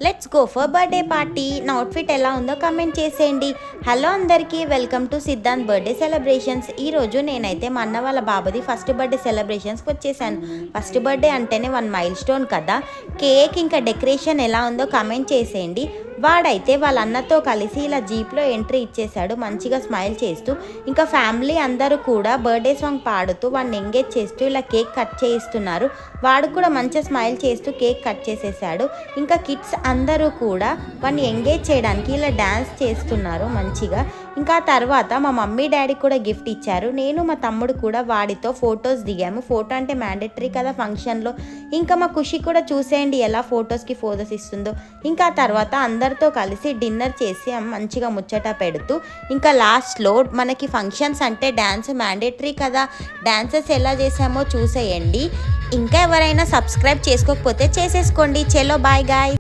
Let's go for birthday party. నా outfit ఎలా ఉందో కమెంట్ చేసేయండి. హలో అందరికీ, welcome to Siddhant birthday celebrations. ఈరోజు నేనైతే మా అన్న వాళ్ళ బాబుది ఫస్ట్ బర్త్డే సెలబ్రేషన్స్కి వచ్చేసాను. ఫస్ట్ బర్త్డే అంటేనే 1 మైల్ స్టోన్ కదా. కేక్ ఇంకా డెకరేషన్ ఎలా ఉందో కమెంట్ చేసేయండి. వాడైతే వాళ్ళ అన్నతో కలిసి ఇలా జీప్లో ఎంట్రీ ఇచ్చేసాడు, మంచిగా స్మైల్ చేస్తూ. ఇంకా ఫ్యామిలీ అందరూ కూడా బర్త్డే సాంగ్ పాడుతూ వాడిని ఎంగేజ్ చేస్తూ ఇలా కేక్ కట్ చేయిస్తున్నారు. వాడు కూడా మంచిగా స్మైల్ చేస్తూ కేక్ కట్ చేసేసాడు. ఇంకా కిడ్స్ అందరూ కూడా వాడిని ఎంగేజ్ చేయడానికి ఇలా డ్యాన్స్ చేస్తున్నారు మంచిగా. ఇంకా తర్వాత మా మమ్మీ డాడీ కూడా గిఫ్ట్ ఇచ్చారు. నేను మా తమ్ముడు కూడా వాడితో ఫొటోస్ దిగాము. ఫోటో అంటే మ్యాండేటరీ కదా ఫంక్షన్లో. ఇంకా మా ఖుషి కూడా చూసేయండి ఎలా ఫొటోస్ ఇస్తుందో. ఇంకా తర్వాత అందరితో కలిసి డిన్నర్ చేసి మంచిగా ముచ్చట పెడుతూ, ఇంకా లాస్ట్లో మనకి ఫంక్షన్స్ అంటే డ్యాన్స్ మ్యాండేటరీ కదా, డ్యాన్సెస్ ఎలా చేసామో చూసేయండి. ఇంకా ఎవరైనా సబ్స్క్రైబ్ చేసుకోకపోతే చేసేసుకోండి. చలో బాయ్ గాయ్.